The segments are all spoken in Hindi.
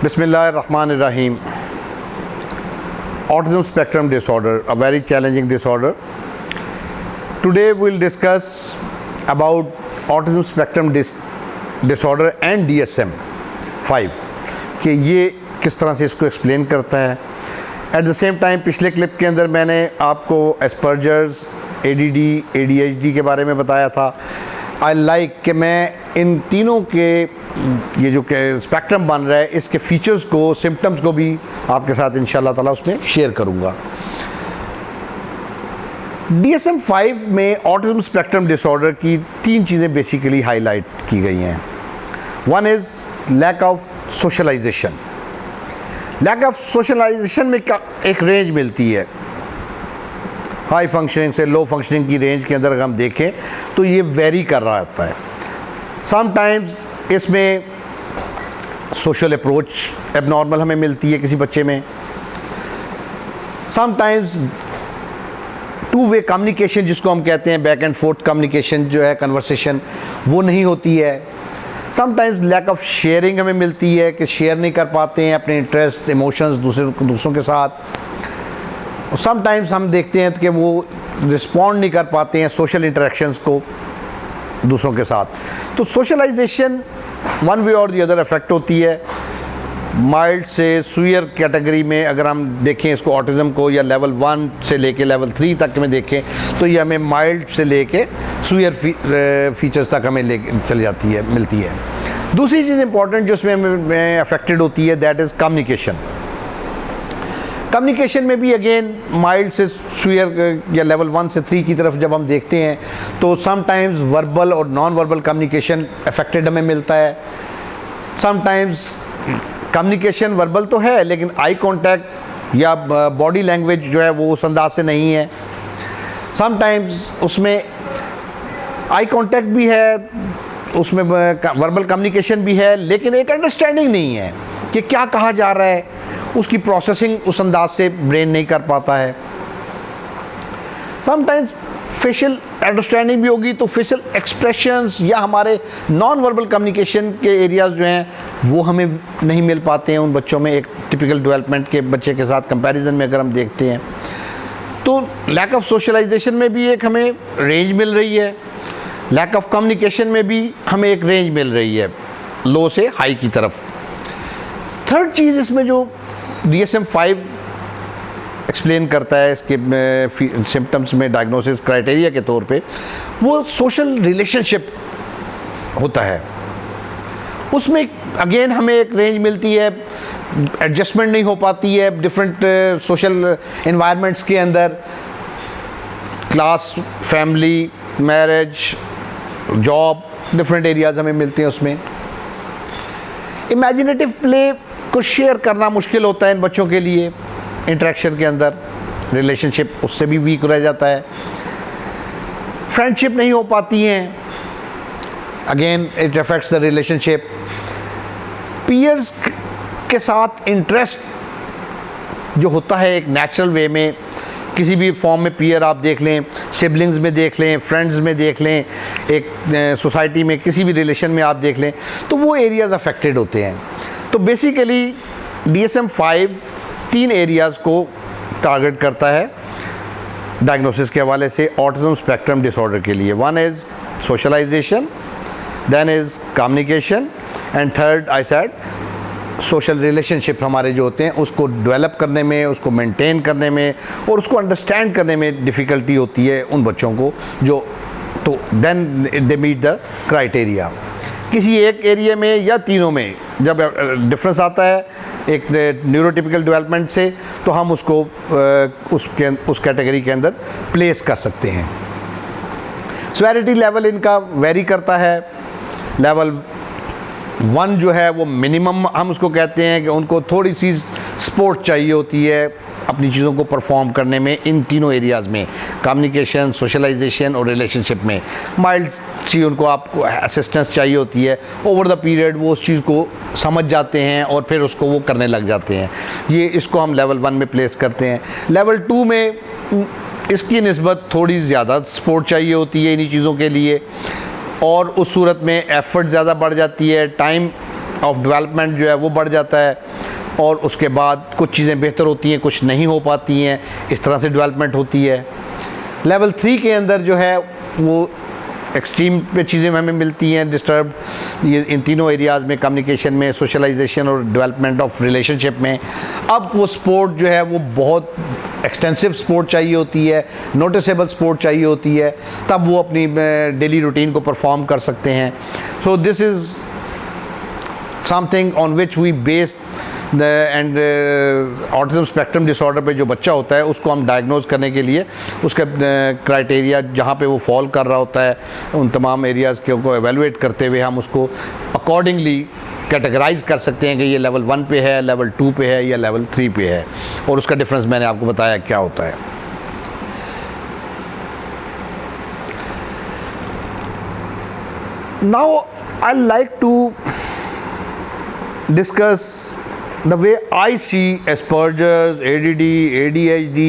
Bismillahirrahmanirrahim. Autism spectrum disorder, a very challenging disorder. Today we'll discuss about autism spectrum disorder and DSM-5 कि ये किस तरह से इसको एक्सप्लेन करता है. एट द सेम टाइम पिछले क्लिप के अंदर मैंने आपको एस्पर्जर्स, ADD, ADHD के बारे में बताया था. आई लाइक कि मैं इन तीनों के ये जो स्पेक्ट्रम बन रहा है इसके फीचर्स को, सिम्टम्स को भी आपके साथ इंशाल्लाह ताला उसमें शेयर करूँगा. DSM-5 में ऑटिज्म स्पेक्ट्रम डिसऑर्डर की तीन चीज़ें बेसिकली हाईलाइट की गई हैं. One is lack of socialisation. Lack of socialisation में एक रेंज मिलती है. हाई फंक्शनिंग से लो फंक्शनिंग की रेंज के अंदर अगर हम देखें तो ये वेरी कर रहा होता है. समटाइम्स इसमें सोशल अप्रोच एबनॉर्मल हमें मिलती है किसी बच्चे में. समटाइम्स टू वे कम्युनिकेशन जिसको हम कहते हैं, बैक एंड फोर्थ कम्युनिकेशन जो है, कन्वर्सेशन, वो नहीं होती है. समटाइम्स लैक ऑफ शेयरिंग हमें मिलती है कि शेयर नहीं कर पाते हैं अपने इंटरेस्ट, इमोशंस दूसरों के साथ. समटाइम्स हम देखते हैं कि वो रिस्पॉन्ड नहीं कर पाते हैं सोशल इंटरेक्शंस को दूसरों के साथ. तो सोशलाइजेशन वन वे और दी अदर इफेक्ट होती है. माइल्ड से सुयर कैटेगरी में अगर हम देखें इसको, ऑटिज़म को, या लेवल 1 से लेके लेवल 3 तक में देखें तो ये हमें माइल्ड से लेके सुयर फीचर्स तक हमें ले चली जाती है, मिलती है. दूसरी चीज़ इंपॉर्टेंट जो इसमें हमें अफेक्टेड होती है, दैट इज़ कम्युनिकेशन. कम्युनिकेशन में भी अगेन माइल्ड से सुयर या लेवल 1 से 3 की तरफ जब हम देखते हैं तो समटाइम्स वर्बल और नॉन वर्बल कम्युनिकेशन अफेक्टेड हमें मिलता है. समटाइम्स कम्युनिकेशन वर्बल तो है लेकिन आई कांटेक्ट या बॉडी लैंग्वेज जो है वो उस अंदाज से नहीं है. समटाइम्स उसमें आई कांटेक्ट भी है, उसमें वर्बल कम्युनिकेशन भी है, लेकिन एक अंडरस्टैंडिंग नहीं है कि क्या कहा जा रहा है. उसकी प्रोसेसिंग उस अंदाज से ब्रेन नहीं कर पाता है. समटाइम्स फेशियल अंडरस्टैंडिंग भी होगी तो फेशियल एक्सप्रेशंस या हमारे नॉन वर्बल कम्युनिकेशन के एरियाज़ जो हैं वो हमें नहीं मिल पाते हैं उन बच्चों में. एक टिपिकल डेवलपमेंट के बच्चे के साथ कंपैरिजन में अगर हम देखते हैं तो लैक ऑफ सोशलाइजेशन में भी एक हमें रेंज मिल रही है. लैक ऑफ कम्युनिकेशन में भी हमें एक रेंज मिल रही है, लो से हाई की तरफ. थर्ड चीज़ इसमें जो DSM-5 एक्सप्लेन करता है इसके सिम्टम्स में डायग्नोसिस क्राइटेरिया के तौर पे, वो सोशल रिलेशनशिप होता है. उसमें अगेन हमें एक रेंज मिलती है. एडजस्टमेंट नहीं हो पाती है डिफरेंट सोशल एनवायरनमेंट्स के अंदर. Class, family, marriage, job, different areas हमें मिलते हैं उसमें. इमेजिनेटिव प्ले को शेयर करना मुश्किल होता है इन बच्चों के लिए. इंटरेक्शन के अंदर रिलेशनशिप उससे भी वीक रह जाता है. फ्रेंडशिप नहीं हो पाती हैं, again it affects the relationship. Peers के साथ इंटरेस्ट जो होता है एक नेचुरल वे में, किसी भी फॉर्म में पीयर आप देख लें, सिबलिंग्स में देख लें, फ्रेंड्स में देख लें, एक सोसाइटी में किसी भी रिलेशन में आप देख लें, तो वो एरियाज़ अफेक्टेड होते हैं. तो बेसिकली DSM-5 तीन एरियाज़ को टारगेट करता है डायग्नोसिस के हवाले से ऑटिज्म स्पेक्ट्रम डिसऑर्डर के लिए. One is socialisation, then is communication, and third I said social relationship हमारे जो होते हैं उसको डेवलप करने में, उसको मेंटेन करने में और उसको अंडरस्टैंड करने में डिफ़िकल्टी होती है उन बच्चों को जो. तो then they meet the criteria. किसी एक एरिया में या तीनों में जब डिफरेंस आता है एक न्यूरोटिपिकल डेवलपमेंट से तो हम उसको उस कैटेगरी के अंदर प्लेस कर सकते हैं. सेवेरिटी लेवल इनका वेरी करता है. लेवल 1 जो है वो मिनिमम हम उसको कहते हैं कि उनको थोड़ी सी सपोर्ट चाहिए होती है अपनी चीज़ों को परफॉर्म करने में इन तीनों एरियाज़ में, कम्युनिकेशन, सोशलाइजेशन और रिलेशनशिप में. माइल्ड सी उनको आपको असिस्टेंस चाहिए होती है. ओवर द पीरियड वो उस चीज़ को समझ जाते हैं और फिर उसको वो करने लग जाते हैं. ये इसको हम लेवल 1 में प्लेस करते हैं. लेवल 2 में इसकी निस्बत थोड़ी ज़्यादा सपोर्ट चाहिए होती है इन्हीं चीज़ों के लिए और उस सूरत में एफ़र्ट ज़्यादा बढ़ जाती है, टाइम ऑफ डेवलपमेंट जो है वो बढ़ जाता है, और उसके बाद कुछ चीज़ें बेहतर होती हैं, कुछ नहीं हो पाती हैं, इस तरह से डेवलपमेंट होती है। लेवल 3 के अंदर जो है वो एक्सट्रीम पे चीज़ें हमें मिलती हैं, डिस्टर्ब ये इन तीनों एरियाज़ में, कम्युनिकेशन में, सोशलाइजेशन और डेवलपमेंट ऑफ रिलेशनशिप में। अब वो स्पोर्ट जो है वो बहुत एक्सटेंसिव स्पोर्ट चाहिए होती है, नोटिसेबल स्पोर्ट चाहिए होती है, तब वो अपनी डेली रूटीन को परफॉर्म कर सकते हैं। So this is something on which we based and autism spectrum disorder पे जो बच्चा होता है उसको हम डायग्नोज करने के लिए उसका क्राइटेरिया जहाँ पे वो फॉल कर रहा होता है, उन तमाम एरियाज़ को एवेलुएट करते हुए हम उसको अकॉर्डिंगली कैटेगराइज कर सकते हैं कि ये लेवल 1 पे है, लेवल 2 पे है या लेवल 3 पे है, और उसका डिफरेंस मैंने आपको बताया क्या होता है। Now I like to discuss the way I see Asperger's, ADD, ADHD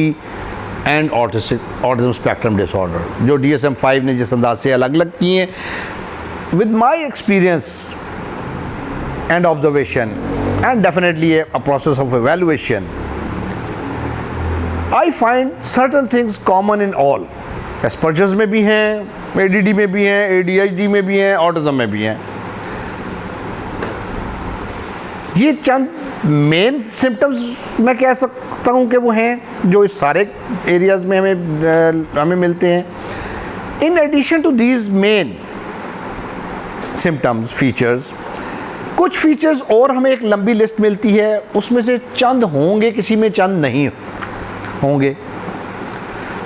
and autism spectrum disorder, जो DSM-5 ने जिस अंदाज से अलग अलग किए हैं। With my experience and observation and definitely a process of evaluation, I find certain things common in all. Asperger's में भी हैं, ADD में भी हैं, ADHD में भी हैं, autism में भी हैं। ये चंद मेन सिम्टम्स मैं कह सकता हूँ कि वो हैं जो इस सारे एरियाज़ में हमें मिलते हैं। In addition to these main symptoms features, कुछ फीचर्स और हमें एक लंबी लिस्ट मिलती है, उसमें से चंद होंगे, किसी में चंद नहीं होंगे।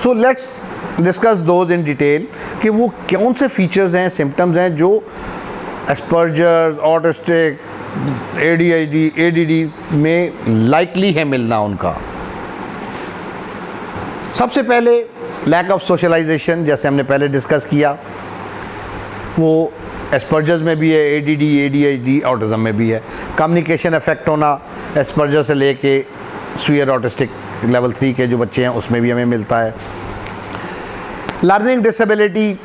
So let's discuss those in detail कि वो कौन से फीचर्स हैं, सिम्टम्स हैं जो एस्पर्जर्स, ऑटिस्टिक, ADHD, ADD में लाइकली है मिलना उनका। सबसे पहले लैक ऑफ सोशलाइजेशन, जैसे हमने पहले डिस्कस किया, वो एस्पर्जर्स में भी है, ADD, ADHD, ऑटिज्म में भी है। कम्युनिकेशन इफेक्ट होना एस्पर्जर से लेके सुअर ऑटिस्टिक लेवल 3 के जो बच्चे हैं उसमें भी हमें मिलता है। Learning disability,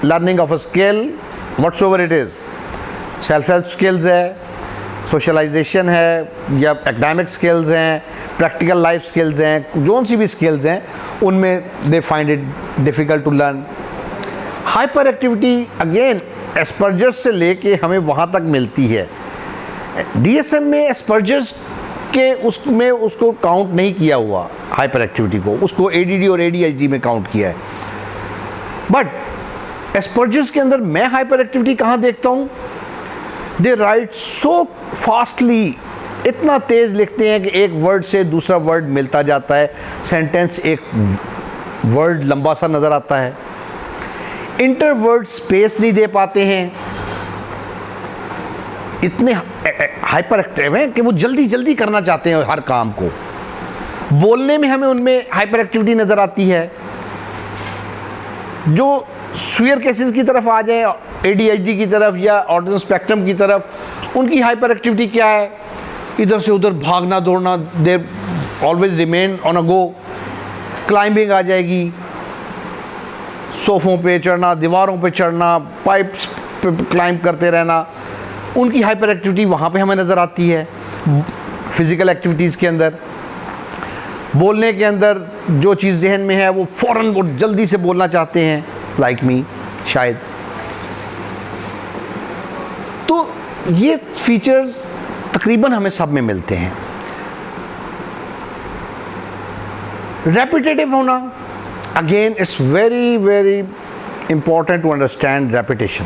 learning of a skill whatsoever it is, self help skills है, सोशलाइजेशन है या एकेडमिक स्किल्स हैं, प्रैक्टिकल लाइफ स्किल्स हैं, जोन सी भी स्किल्स हैं उनमें they find it difficult to learn. Hyper activity again Asperger's से लेके हमें वहाँ तक मिलती है। DSM में एस्पर्जर्स के उसमें उसको काउंट नहीं किया हुआ, हाइपर एक्टिविटी को, उसको ADD और ADHD में काउंट किया है। बट एस्पर्जर्स के अंदर मैं हाइपर एक्टिविटी कहाँ देखता हूँ? दे राइट सो फास्टली, इतना तेज़ लिखते हैं कि एक वर्ड से दूसरा वर्ड मिलता जाता है, सेंटेंस एक वर्ड लंबा सा नज़र आता है। इंटर वर्ड स्पेस नहीं दे पाते हैं, इतने हाइपर एक्टिव हैं कि वो जल्दी जल्दी करना चाहते हैं हर काम को। बोलने में हमें उनमें हाइपर एक्टिविटी नज़र आती है। जो सुअर केसेस की तरफ आ जाए, ADHD की तरफ या ऑटिज्म स्पेक्ट्रम की तरफ, उनकी हाइपर एक्टिविटी क्या है? इधर से उधर भागना दौड़ना, they always remain on a go. Climbing आ जाएगी, सोफ़ों पे चढ़ना, दीवारों पे चढ़ना, पाइप्स पे क्लाइंब करते रहना, उनकी हाइपर एक्टिविटी वहाँ पे हमें नज़र आती है। फिज़िकल एक्टिविटीज़ के अंदर, बोलने के अंदर जो चीज़ जहन में है वो फ़ौरन वो जल्दी से बोलना चाहते हैं, लाइक मी शायद। तो ये फीचर्स तकरीबन हमें सब में मिलते हैं। रेपिटेटिव होना, again it's very very important to understand repetition.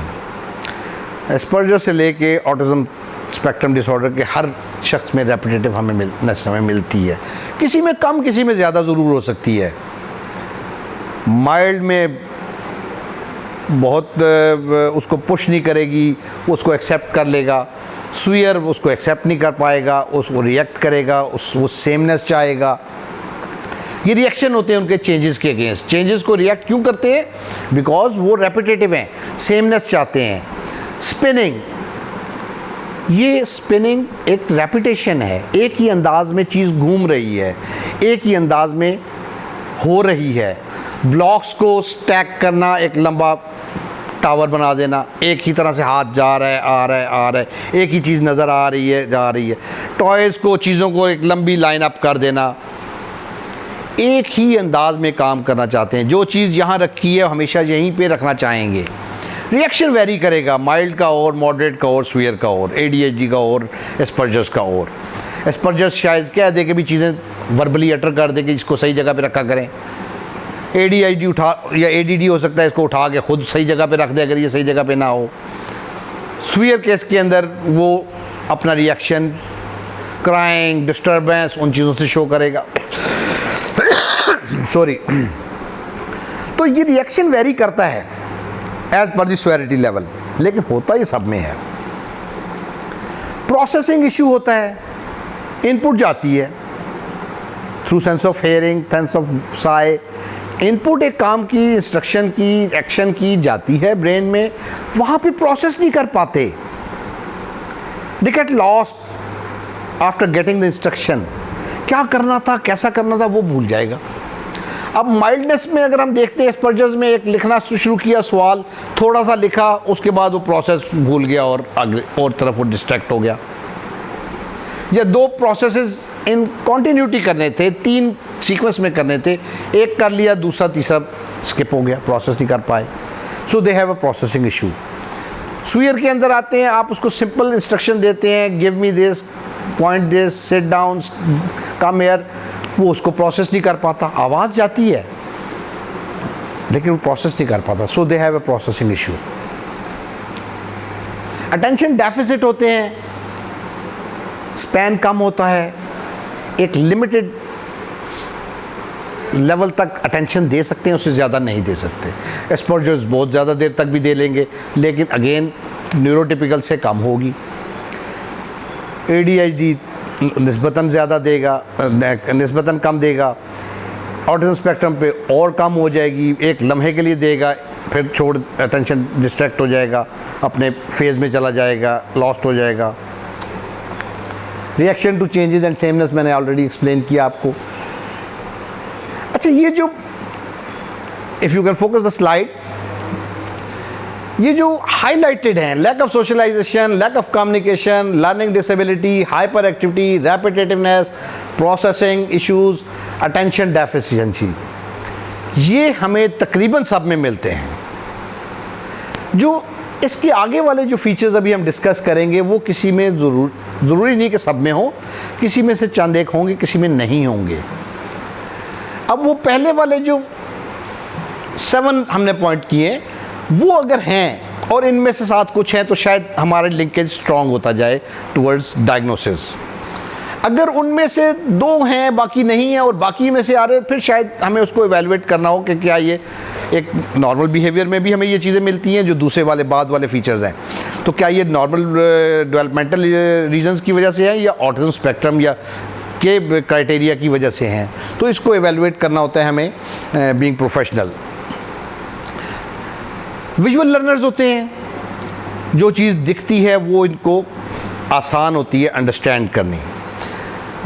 Asperger से लेके ऑटिज्म स्पेक्ट्रम डिसऑर्डर के हर शख्स में रेपिटेटिव हमें मिलती है, किसी में कम, किसी में ज़्यादा ज़रूर हो सकती है। माइल्ड में बहुत उसको पुश नहीं करेगी, उसको एक्सेप्ट कर लेगा। सुअर उसको एक्सेप्ट नहीं कर पाएगा, उसको रिएक्ट करेगा, वो सेमनेस चाहेगा। ये रिएक्शन होते हैं उनके चेंजेस के अगेंस्ट। चेंजेस को रिएक्ट क्यों करते हैं? बिकॉज वो रेपिटेटिव हैं, सेमनेस चाहते हैं। स्पिनिंग, ये स्पिनिंग एक रेपिटेशन है, एक ही अंदाज में चीज़ घूम रही है, एक ही अंदाज में हो रही है। ब्लॉक्स को स्टैक करना, एक लंबा टावर बना देना, एक ही तरह से हाथ जा रहा है, आ रहा है, आ रहा है, एक ही चीज़ नज़र आ रही है, जा रही है। टॉयज़ को, चीज़ों को एक लंबी लाइन अप कर देना, एक ही अंदाज में काम करना चाहते हैं। जो चीज़ यहाँ रखी है हमेशा यहीं पे रखना चाहेंगे। रिएक्शन वेरी करेगा, माइल्ड का और, मॉडरेट का और, स्वीयर का और, ADHD का और, एस्पर्जर्स का और। एस्पर्जर्स शायद कह दे कि भी चीज़ें वर्बली अटर कर दे कि इसको सही जगह पे रखा करें। ADHD उठा या ADD हो सकता है, इसको उठा के खुद सही जगह पे रख दे अगर ये सही जगह पे ना हो। स्वीयर केस के अंदर वो अपना रिएक्शन क्राइंग, डिस्टर्बेंस, उन चीज़ों से शो करेगा। सॉरी। तो ये रिएक्शन वेरी करता है as per the severity level, लेकिन होता ही सब में है। प्रोसेसिंग इशू होता है, इनपुट जाती है through sense of hearing, sense of Sai, input एक काम की, इंस्ट्रक्शन की, एक्शन की जाती है ब्रेन में, वहाँ पे प्रोसेस नहीं कर पाते। They get lost after getting the instruction. क्या करना था, कैसा करना था, वो भूल जाएगा। अब माइल्डनेस में अगर हम देखते हैं, एस्पर्जर्स में एक लिखना शुरू किया सवाल, थोड़ा सा लिखा, उसके बाद वो प्रोसेस भूल गया और आगे और तरफ वो डिस्ट्रैक्ट हो गया। या दो प्रोसेसेस इन कॉन्टिन्यूटी करने थे, 3 सीक्वेंस में करने थे, एक कर लिया, दूसरा तीसरा स्किप हो गया, प्रोसेस नहीं कर पाए। So they have a processing issue. स्वीयर के अंदर आते हैं, आप उसको सिंपल इंस्ट्रक्शन देते हैं, give me this, point this, sit down, come here, वो उसको प्रोसेस नहीं कर पाता। आवाज़ जाती है लेकिन वो प्रोसेस नहीं कर पाता। So they have a processing issue. Attention deficit होते हैं, स्पैन कम होता है, एक लिमिटेड लेवल तक अटेंशन दे सकते हैं, उससे ज़्यादा नहीं दे सकते। एस्पर्जर्स बहुत ज़्यादा देर तक भी दे लेंगे, लेकिन अगेन न्यूरोटिपिकल से कम होगी। ADHD निस्बतन ज़्यादा देगा, निस्बतन कम देगा। ऑटिज़म स्पेक्ट्रम पे और कम हो जाएगी, एक लम्हे के लिए देगा, फिर छोड़, अटेंशन डिस्ट्रैक्ट हो जाएगा, अपने फेज़ में चला जाएगा, लॉस्ट हो जाएगा। Reaction to changes and sameness मैंने ऑलरेडी एक्सप्लेन किया आपको। अच्छा, ये जो, if you can focus the slide, ये जो हाईलाइटेड हैं, lack of socialisation, lack of communication, learning disability, hyper activity, repetitiveness, processing issues, attention deficiency, ये हमें तकरीबन सब में मिलते हैं। जो इसके आगे वाले जो फीचर्स अभी हम डिस्कस करेंगे वो किसी में ज़रूरी नहीं कि सब में हो, किसी में से चंद एक होंगे, किसी में नहीं होंगे। अब वो पहले वाले जो 7 हमने पॉइंट किए, वो अगर हैं और इनमें से 7 कुछ हैं, तो शायद हमारा लिंकेज स्ट्रॉन्ग होता जाए टुवर्ड्स डायग्नोसिस। अगर उनमें से 2 हैं, बाकी नहीं है, और बाकी में से आ रहे हैं, फिर शायद हमें उसको इवेलुएट करना हो कि क्या ये एक नॉर्मल बिहेवियर में भी हमें ये चीज़ें मिलती हैं जो दूसरे वाले बाद वाले फीचर्स हैं, तो क्या ये नॉर्मल डेवलपमेंटल रीजंस की वजह से हैं या ऑटिज़म स्पेक्ट्रम या के क्राइटेरिया की वजह से हैं। तो इसको इवेलुएट करना होता है हमें बीइंग प्रोफेशनल। विजुअल लर्नर्स होते हैं, जो चीज़ दिखती है वो इनको आसान होती है अंडरस्टैंड करनी।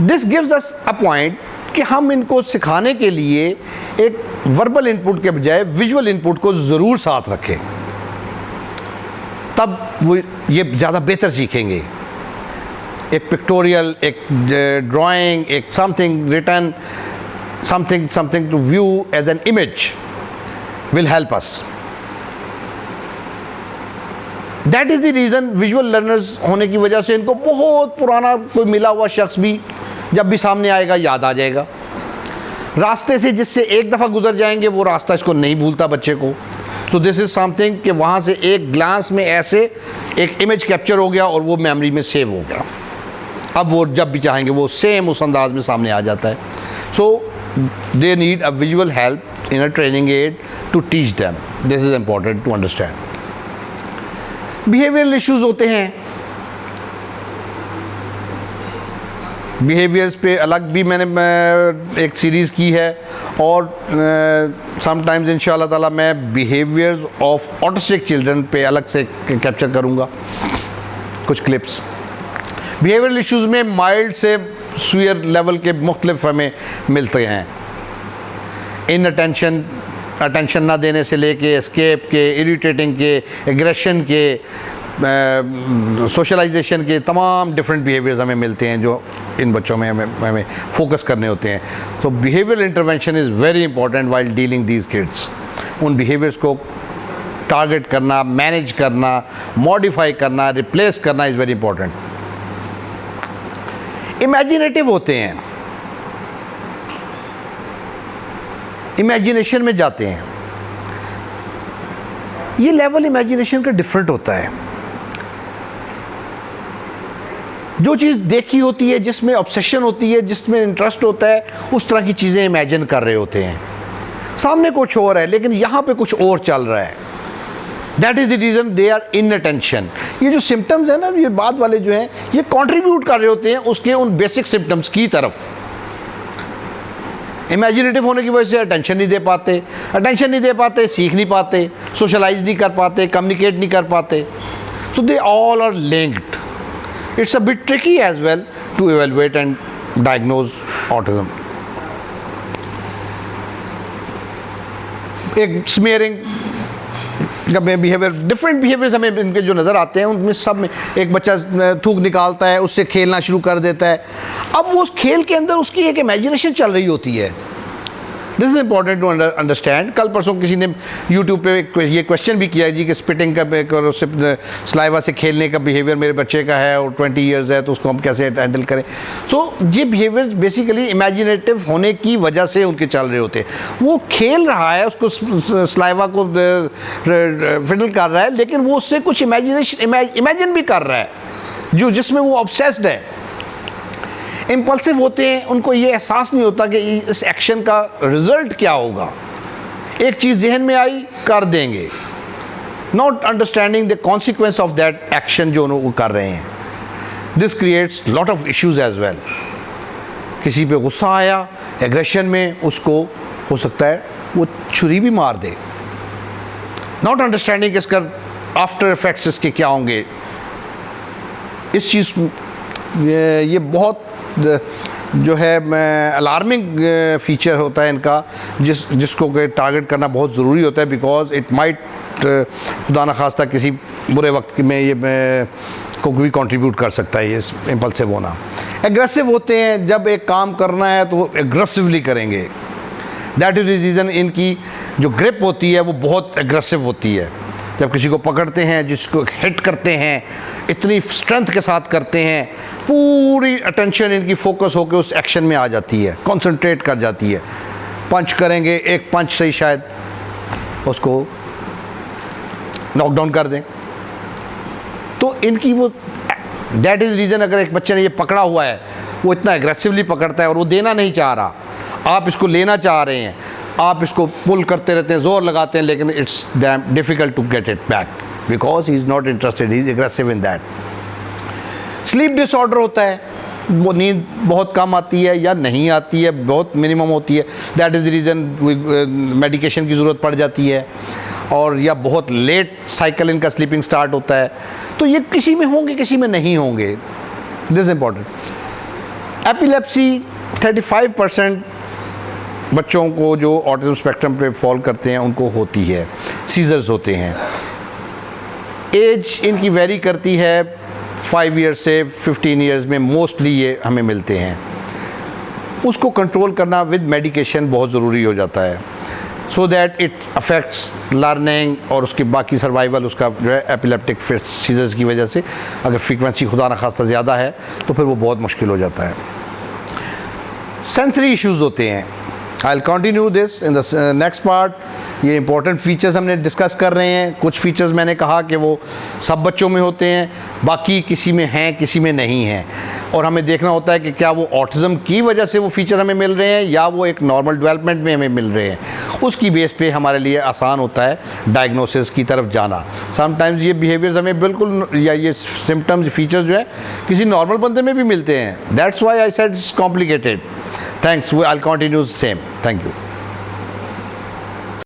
This gives us a point कि हम इनको सिखाने के लिए एक वर्बल इनपुट के बजाय विजुअल इनपुट को ज़रूर साथ रखें, तब वो ये ज़्यादा बेहतर सीखेंगे। एक पिक्टोरियल, एक ड्राइंग, एक something written, something to view as an image will help us. That is the reason visual learners होने की वजह से इनको बहुत पुराना कोई मिला हुआ शख्स भी जब भी सामने आएगा याद आ जाएगा। रास्ते से जिससे एक दफ़ा गुजर जाएंगे वो रास्ता इसको नहीं भूलता बच्चे को। तो दिस इज़ समथिंग कि वहाँ से एक ग्लांस में ऐसे एक इमेज कैप्चर हो गया और वो मेमोरी में सेव हो गया। अब वो जब भी चाहेंगे वो सेम उस अंदाज में सामने आ जाता है। So they need a visual help in a training aid to teach them. This is important to understand. Behavioural issues होते हैं, बिहेवियर्स पे अलग भी मैंने एक सीरीज़ की है, और समटाइम्स इंशाल्लाह ताला मैं बिहेवियर्स ऑफ ऑटिस्टिक चिल्ड्रन पे अलग से कैप्चर करूँगा कुछ क्लिप्स। बिहेवियरल इश्यूज़ में माइल्ड से सुयर लेवल के मुख्तलिफ हमें मिलते हैं। इन अटेंशन, अटेंशन ना देने से लेके एस्केप के, इरिटेटिंग के, एग्रेशन के, सोशलाइजेशन के तमाम डिफरेंट बिहेवियर्स हमें मिलते हैं जो इन बच्चों में हमें फोकस करने होते हैं। तो behavioural intervention is very important while dealing these kids. उन बिहेवियर्स को टारगेट करना, मैनेज करना, मॉडिफाई करना, रिप्लेस करना इज़ वेरी इंपॉर्टेंट। इमेजिनेटिव होते हैं, इमेजिनेशन में जाते हैं। ये लेवल इमेजिनेशन का डिफरेंट होता है। जो चीज़ देखी होती है, जिसमें ऑब्सेशन होती है, जिसमें इंटरेस्ट होता है, उस तरह की चीज़ें इमेजिन कर रहे होते हैं। सामने कुछ और है लेकिन यहाँ पे कुछ और चल रहा है। That is the reason they are inattention. ये जो सिम्टम्स है ना, ये बाद वाले जो हैं, ये कंट्रीब्यूट कर रहे होते हैं उसके उन बेसिक सिम्टम्स की तरफ। इमेजिनेटिव होने की वजह से अटेंशन नहीं दे पाते, अटेंशन नहीं दे पाते, सीख नहीं पाते, सोशलाइज नहीं कर पाते, कम्युनिकेट नहीं कर पाते। So they all are linked. It's a bit tricky as well to evaluate and diagnose autism. एक स्मेयरिंग का बिहेवियर, डिफरेंट बिहेवियर्स हमें इनके जो नज़र आते हैं उनमें सब में एक बच्चा थूक निकालता है, उससे खेलना शुरू कर देता है। अब वो उस खेल के अंदर उसकी एक इमेजिनेशन चल रही होती है। This is important to understand. कल परसों किसी ने यूट्यूब पे ये क्वेश्चन भी किया जी कि स्पिटिंग का और उससे सलाइवा से खेलने का बिहेवियर मेरे बच्चे का है और 20 इयर्स है, तो उसको हम कैसे हैंडल करें। सो ये बिहेवियर्स बेसिकली इमेजिनेटिव होने की वजह से उनके चल रहे होते हैं। वो खेल रहा है, उसको सलाइवा को फिडल कर रहा है, लेकिन वो उससे कुछ इमेजिन भी कर रहा है जो जिसमें वो ऑब्सेस्ड है। इम्पल्सिव होते हैं, उनको ये एहसास नहीं होता कि इस एक्शन का रिजल्ट क्या होगा। एक चीज़ जहन में आई, कर देंगे, not understanding the consequence of that action जो वो कर रहे हैं। This creates lot of issues as well. किसी पे गुस्सा आया, एग्रेशन में, उसको हो सकता है वो छुरी भी मार दे, नॉट अंडरस्टैंडिंग इसका आफ्टर इफेक्ट्स इसके क्या होंगे। इस चीज़ ये बहुत जो है अलार्मिंग फीचर होता है इनका, जिसको टारगेट करना बहुत ज़रूरी होता है, बिकॉज इट माइट खुदा न खास्ता किसी बुरे वक्त में ये को भी कंट्रीब्यूट कर सकता है ये इम्पल्सिव होना। एग्रेसिव होते हैं, जब एक काम करना है तो वो एग्रेसिवली करेंगे। दैट इज़ द रीज़न इनकी जो ग्रिप होती है वो बहुत एग्रेसिव होती है। जब किसी को पकड़ते हैं, जिसको हिट करते हैं, इतनी स्ट्रेंथ के साथ करते हैं, पूरी अटेंशन इनकी फोकस होकर उस एक्शन में आ जाती है, कंसंट्रेट कर जाती है। पंच करेंगे, एक पंच से ही शायद उसको नॉकडाउन कर दें। तो इनकी वो दैट इज़ रीज़न, अगर एक बच्चे ने ये पकड़ा हुआ है, वो इतना एग्रेसिवली पकड़ता है और वो देना नहीं चाह रहा, आप इसको लेना चाह रहे हैं, आप इसको पुल करते रहते हैं, जोर लगाते हैं, लेकिन it's damn difficult to get it back because he is not interested, he is aggressive in that. Sleep disorder होता है, वो नींद बहुत कम आती है या नहीं आती है, बहुत मिनिमम होती है। That is the reason medication की ज़रूरत पड़ जाती है, और या बहुत लेट साइकिल इनका स्लीपिंग स्टार्ट होता है। तो ये किसी में होंगे, किसी में नहीं होंगे। This is important. एपिलेप्सी 35% बच्चों को जो ऑटिज्म स्पेक्ट्रम पे फॉल करते हैं उनको होती है। सीजर्स होते हैं। एज इनकी वेरी करती है, 5 ईयर्स से 15 ईयर्स में मोस्टली ये हमें मिलते हैं। उसको कंट्रोल करना विद मेडिकेशन बहुत ज़रूरी हो जाता है, so that it affects learning और उसकी बाकी सर्वाइवल उसका जो है एपिलेप्टिक फिट सीजर्स की वजह से। अगर फ्रीक्वेंसी खुदा न खास्ता ज़्यादा है तो फिर वो बहुत मुश्किल हो जाता है। सेंसरी इश्यूज़ होते हैं। I will continue this in the next part. ये इंपॉर्टेंट फीचर्स हमने डिस्कस कर रहे हैं। कुछ फीचर्स मैंने कहा कि वो सब बच्चों में होते हैं, बाकी किसी में हैं, किसी में नहीं हैं, और हमें देखना होता है कि क्या वो ऑटिज़म की वजह से वो फीचर हमें मिल रहे हैं या वो एक नॉर्मल डेवलपमेंट में हमें मिल रहे हैं। उसकी बेस पे हमारे लिए आसान होता है डायग्नोसिस की तरफ जाना। समटाइम्स ये बिहेवियर्स हमें बिल्कुल, या ये सिम्टम्स फीचर्स जो है किसी नॉर्मल बंदे में भी मिलते हैं। That's why I said it's complicated. Thanks. I'll continue the same. Thank you.